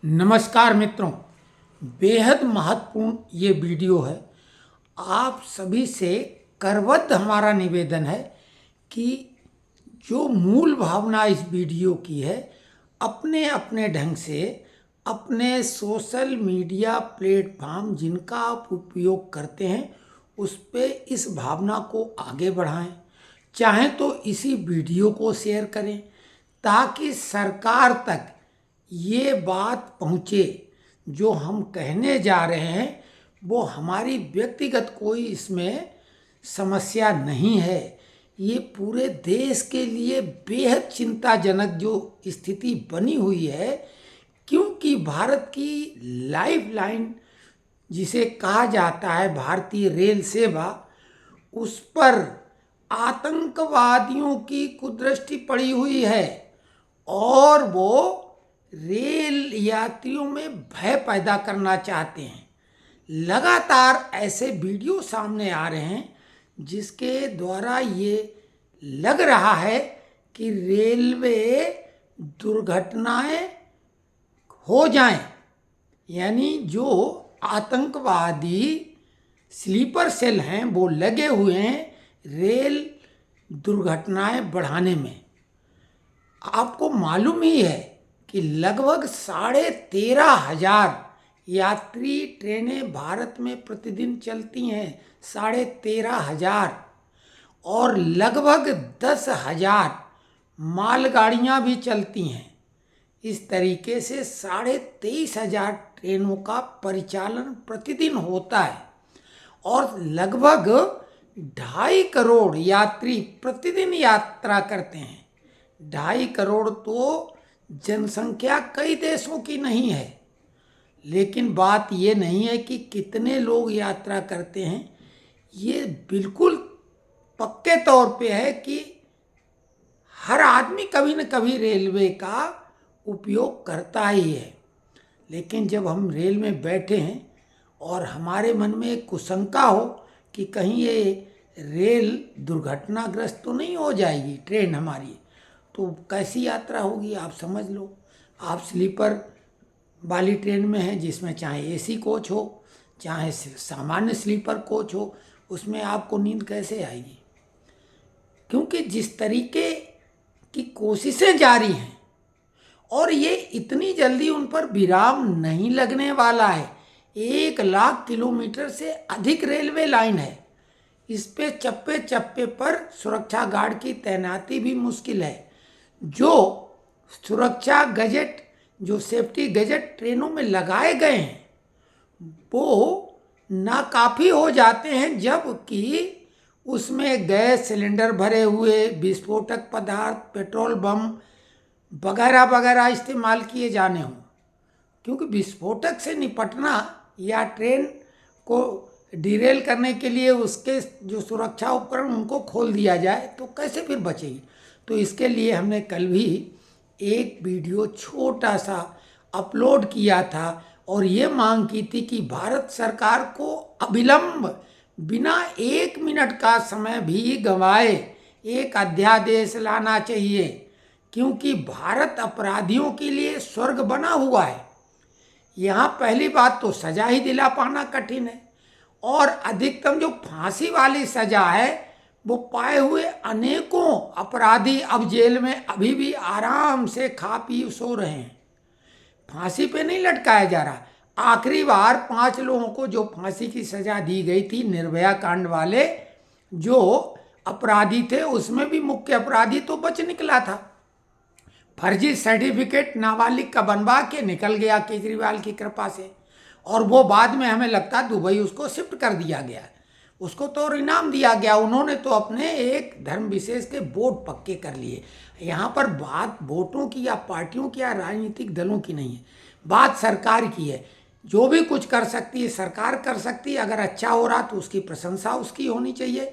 नमस्कार मित्रों, बेहद महत्वपूर्ण ये वीडियो है। आप सभी से करबद्ध हमारा निवेदन है कि जो मूल भावना इस वीडियो की है, अपने अपने ढंग से अपने सोशल मीडिया प्लेटफॉर्म जिनका आप उपयोग करते हैं उस पे इस भावना को आगे बढ़ाएं। चाहें तो इसी वीडियो को शेयर करें ताकि सरकार तक ये बात पहुँचे जो हम कहने जा रहे हैं। वो हमारी व्यक्तिगत कोई इसमें समस्या नहीं है, ये पूरे देश के लिए बेहद चिंताजनक जो स्थिति बनी हुई है, क्योंकि भारत की लाइफलाइन जिसे कहा जाता है भारतीय रेल सेवा, उस पर आतंकवादियों की कुदृष्टि पड़ी हुई है और वो रेल यात्रियों में भय पैदा करना चाहते हैं। लगातार ऐसे वीडियो सामने आ रहे हैं जिसके द्वारा ये लग रहा है कि रेलवे दुर्घटनाएं हो जाएं, यानी जो आतंकवादी स्लीपर सेल हैं वो लगे हुए हैं रेल दुर्घटनाएं बढ़ाने में। आपको मालूम ही है कि लगभग 13,500 यात्री ट्रेनें भारत में प्रतिदिन चलती हैं, 13,500, और लगभग 10,000 मालगाड़ियाँ भी चलती हैं। इस तरीके से 23,500 ट्रेनों का परिचालन प्रतिदिन होता है और लगभग 2.5 करोड़ यात्री प्रतिदिन यात्रा करते हैं। 2.5 करोड़ तो जनसंख्या कई देशों की नहीं है, लेकिन बात ये नहीं है कि कितने लोग यात्रा करते हैं। ये बिल्कुल पक्के तौर पे है कि हर आदमी कभी न कभी रेलवे का उपयोग करता ही है। लेकिन जब हम रेल में बैठे हैं और हमारे मन में एक कुशंका हो कि कहीं ये रेल दुर्घटनाग्रस्त तो नहीं हो जाएगी ट्रेन हमारी, तो कैसी यात्रा होगी आप समझ लो। आप स्लीपर वाली ट्रेन में हैं जिसमें चाहे एसी कोच हो चाहे सामान्य स्लीपर कोच हो, उसमें आपको नींद कैसे आएगी? क्योंकि जिस तरीके की कोशिशें जारी हैं और ये इतनी जल्दी उन पर विराम नहीं लगने वाला है। 1 लाख किलोमीटर से अधिक रेलवे लाइन है, इस पे चप्पे चप्पे पर सुरक्षा गार्ड की तैनाती भी मुश्किल है। जो सुरक्षा गजेट, जो सेफ्टी गजेट ट्रेनों में लगाए गए हैं वो नाकाफी हो जाते हैं, जबकि उसमें गैस सिलेंडर भरे हुए, विस्फोटक पदार्थ, पेट्रोल बम वगैरह वगैरह इस्तेमाल किए जाने हों। क्योंकि विस्फोटक से निपटना या ट्रेन को डिरेल करने के लिए उसके जो सुरक्षा उपकरण उनको खोल दिया जाए तो कैसे फिर बचेगी। तो इसके लिए हमने कल भी एक वीडियो छोटा सा अपलोड किया था और ये मांग की थी कि भारत सरकार को अविलंब बिना 1 मिनट का समय भी गंवाए एक अध्यादेश लाना चाहिए, क्योंकि भारत अपराधियों के लिए स्वर्ग बना हुआ है। यहाँ पहली बात तो सजा ही दिला पाना कठिन है और अधिकतम जो फांसी वाली सजा है वो पाए हुए अनेकों अपराधी अब जेल में अभी भी आराम से खा पी सो रहे हैं। फांसी पे नहीं लटकाया जा रहा। आखिरी बार 5 लोगों को जो फांसी की सजा दी गई थी, निर्भया कांड वाले जो अपराधी थे, उसमें भी मुख्य अपराधी तो बच निकला था। फर्जी सर्टिफिकेट नाबालिग का बनवा के निकल गया केजरीवाल की कृपा से, और वो बाद में हमें लगता दुबई उसको शिफ्ट कर दिया गया, उसको तो इनाम दिया गया। उन्होंने तो अपने एक धर्म विशेष के वोट पक्के कर लिए। यहाँ पर बात वोटों की या पार्टियों की या राजनीतिक दलों की नहीं है, बात सरकार की है। जो भी कुछ कर सकती है सरकार कर सकती है। अगर अच्छा हो रहा तो उसकी प्रशंसा उसकी होनी चाहिए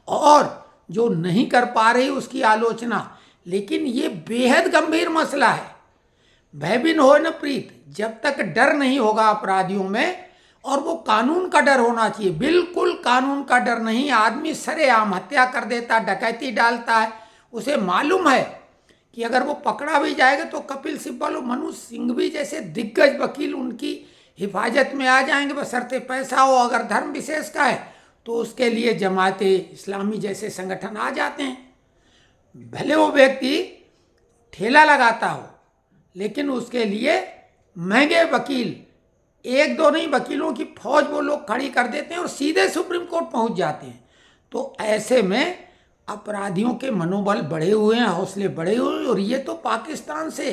और जो नहीं कर पा रही उसकी आलोचना। लेकिन ये बेहद गंभीर मसला है। भयभीन हो न प्रीत, जब तक डर नहीं होगा अपराधियों में, और वो कानून का डर होना चाहिए। बिल्कुल कानून का डर नहीं। आदमी सरेआम हत्या कर देता, डकैती डालता है, उसे मालूम है कि अगर वो पकड़ा भी जाएगा तो कपिल सिब्बल और मनोज सिंघवी जैसे दिग्गज वकील उनकी हिफाजत में आ जाएंगे, बशर्ते पैसा हो। अगर धर्म विशेष का है तो उसके लिए जमाते इस्लामी जैसे संगठन आ जाते हैं। भले वो व्यक्ति ठेला लगाता हो, लेकिन उसके लिए महंगे वकील, एक दो नहीं वकीलों की फौज वो लोग खड़ी कर देते हैं और सीधे सुप्रीम कोर्ट पहुंच जाते हैं। तो ऐसे में अपराधियों के मनोबल बढ़े हुए हैं, हौसले बढ़े हुए हैं। और ये तो पाकिस्तान से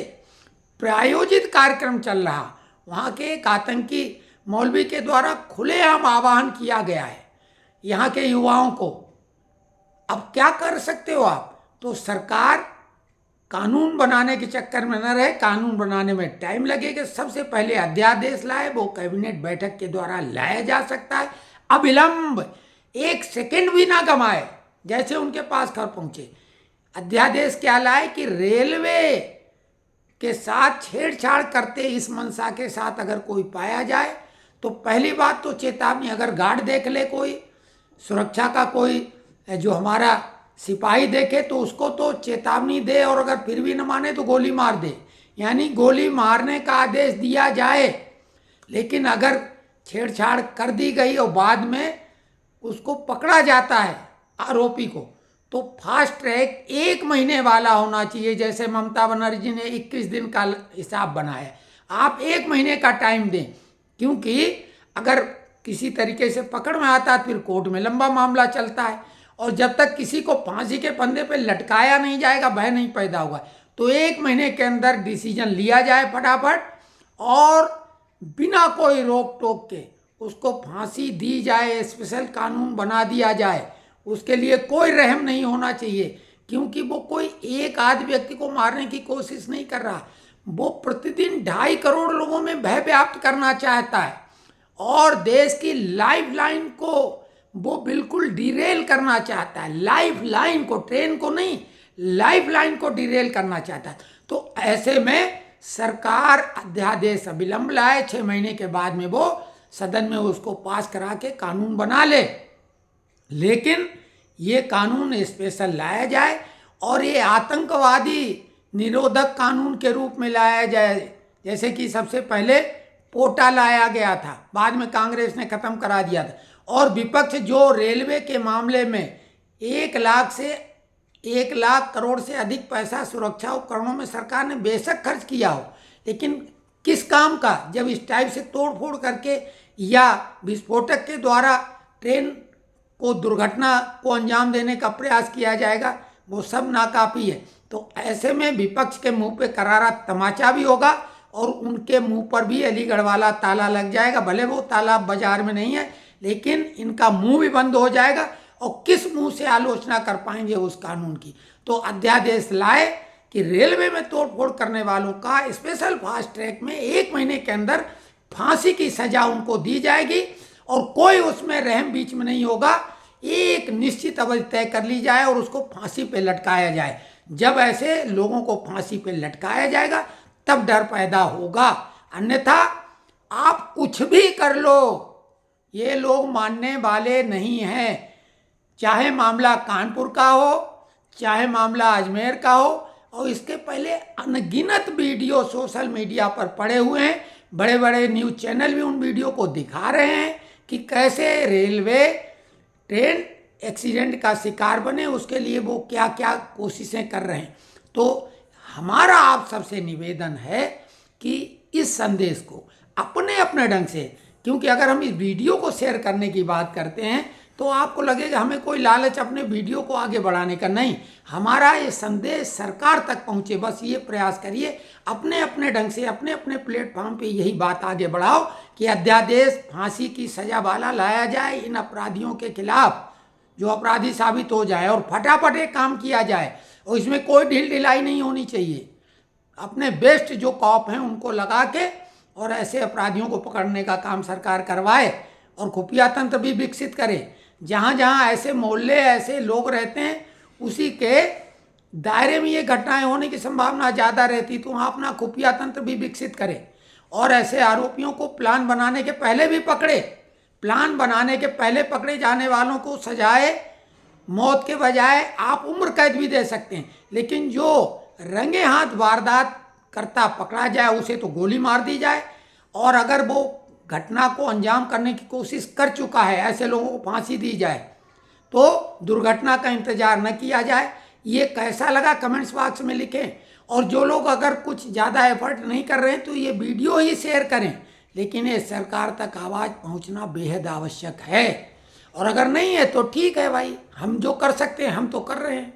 प्रायोजित कार्यक्रम चल रहा, वहाँ के एक आतंकी मौलवी के द्वारा खुलेआम आह्वान किया गया है यहाँ के युवाओं को। अब क्या कर सकते हो आप? तो सरकार कानून बनाने के चक्कर में न रहे, कानून बनाने में टाइम लगेगा। सबसे पहले अध्यादेश लाए, वो कैबिनेट बैठक के द्वारा लाया जा सकता है। अविलंब, एक सेकंड भी ना गमाए, जैसे उनके पास खबर पहुंचे। अध्यादेश क्या लाए कि रेलवे के साथ छेड़छाड़ करते इस मंशा के साथ अगर कोई पाया जाए तो पहली बात तो चेतावनी, अगर गार्ड देख ले, कोई सुरक्षा का कोई जो हमारा सिपाही देखे तो उसको तो चेतावनी दे, और अगर फिर भी न माने तो गोली मार दे, यानी गोली मारने का आदेश दिया जाए। लेकिन अगर छेड़छाड़ कर दी गई और बाद में उसको पकड़ा जाता है आरोपी को, तो फास्ट ट्रैक 1 महीने वाला होना चाहिए। जैसे ममता बनर्जी ने 21 दिन का हिसाब बनाया, आप 1 महीने का टाइम दें, क्योंकि अगर किसी तरीके से पकड़ में आता है फिर कोर्ट में लंबा मामला चलता है। और जब तक किसी को फांसी के फंदे पे लटकाया नहीं जाएगा, भय नहीं पैदा होगा। तो 1 महीने के अंदर डिसीजन लिया जाए फटाफट, और बिना कोई रोक टोक के उसको फांसी दी जाए, स्पेशल कानून बना दिया जाए। उसके लिए कोई रहम नहीं होना चाहिए, क्योंकि वो कोई एक आध व्यक्ति को मारने की कोशिश नहीं कर रहा, वो प्रतिदिन 2.5 करोड़ लोगों में भय व्याप्त करना चाहता है, और देश की लाइफ लाइन को वो बिल्कुल डिरेल करना चाहता है। लाइफ लाइन को, ट्रेन को नहीं, लाइफ लाइन को डिरेल करना चाहता है। तो ऐसे में सरकार अध्यादेश अविलंब लाए, 6 महीने के बाद में वो सदन में उसको पास करा के कानून बना ले। लेकिन ये कानून स्पेशल लाया जाए, और ये आतंकवादी निरोधक कानून के रूप में लाया जाए। जैसे कि सबसे पहले पोटा लाया गया था, बाद में कांग्रेस ने खत्म करा दिया था। और विपक्ष जो रेलवे के मामले में 1 लाख करोड़ से अधिक पैसा सुरक्षा उपकरणों में सरकार ने बेशक खर्च किया हो, लेकिन किस काम का? जब इस टाइप से तोड़फोड़ करके या विस्फोटक के द्वारा ट्रेन को दुर्घटना को अंजाम देने का प्रयास किया जाएगा, वो सब नाकाफी है। तो ऐसे में विपक्ष के मुंह पे करारा तमाचा भी होगा, और उनके मुंह पर भी अलीगढ़ वाला ताला लग जाएगा। भले वो ताला बाजार में नहीं है, लेकिन इनका मुंह भी बंद हो जाएगा, और किस मुंह से आलोचना कर पाएंगे उस कानून की। तो अध्यादेश लाए कि रेलवे में तोड़फोड़ करने वालों का स्पेशल फास्ट ट्रैक में 1 महीने के अंदर फांसी की सजा उनको दी जाएगी, और कोई उसमें रहम बीच में नहीं होगा। एक निश्चित अवधि तय कर ली जाए और उसको फांसी पे लटकाया जाए। जब ऐसे लोगों को फांसी पे लटकाया जाएगा तब डर पैदा होगा, अन्यथा आप कुछ भी कर लो, ये लोग मानने वाले नहीं हैं। चाहे मामला कानपुर का हो, चाहे मामला अजमेर का हो, और इसके पहले अनगिनत वीडियो सोशल मीडिया पर पड़े हुए हैं। बड़े बड़े न्यूज़ चैनल भी उन वीडियो को दिखा रहे हैं कि कैसे रेलवे ट्रेन एक्सीडेंट का शिकार बने, उसके लिए वो क्या क्या कोशिशें कर रहे हैं। तो हमारा आप सबसे निवेदन है कि इस संदेश को अपने अपने ढंग से, क्योंकि अगर हम इस वीडियो को शेयर करने की बात करते हैं तो आपको लगेगा हमें कोई लालच अपने वीडियो को आगे बढ़ाने का नहीं। हमारा ये संदेश सरकार तक पहुंचे, बस ये प्रयास करिए। अपने अपने ढंग से, अपने अपने प्लेटफॉर्म पे यही बात आगे बढ़ाओ कि अध्यादेश फांसी की सजा वाला लाया जाए इन अपराधियों के खिलाफ, जो अपराधी साबित हो जाए, और फटाफट एक काम किया जाए, और इसमें कोई ढील ढिलाई नहीं होनी चाहिए। अपने बेस्ट जो कॉप हैं उनको लगा के और ऐसे अपराधियों को पकड़ने का काम सरकार करवाए, और खुफिया तंत्र भी विकसित करे। जहाँ जहाँ ऐसे मोहल्ले, ऐसे लोग रहते हैं, उसी के दायरे में ये घटनाएं होने की संभावना ज़्यादा रहती, तो वहाँ अपना खुफिया तंत्र भी विकसित करे, और ऐसे आरोपियों को प्लान बनाने के पहले भी पकड़े। प्लान बनाने के पहले पकड़े जाने वालों को सजाए मौत के बजाय आप उम्र कैद भी दे सकते हैं, लेकिन जो रंगे हाथ वारदात करता पकड़ा जाए, उसे तो गोली मार दी जाए, और अगर वो घटना को अंजाम करने की कोशिश कर चुका है ऐसे लोगों को फांसी दी जाए, तो दुर्घटना का इंतजार न किया जाए। ये कैसा लगा कमेंट्स बॉक्स में लिखें। और जो लोग अगर कुछ ज़्यादा एफर्ट नहीं कर रहे हैं तो ये वीडियो ही शेयर करें, लेकिन ये सरकार तक आवाज़ पहुंचना बेहद आवश्यक है। और अगर नहीं है तो ठीक है भाई, हम जो कर सकते हैं हम तो कर रहे हैं।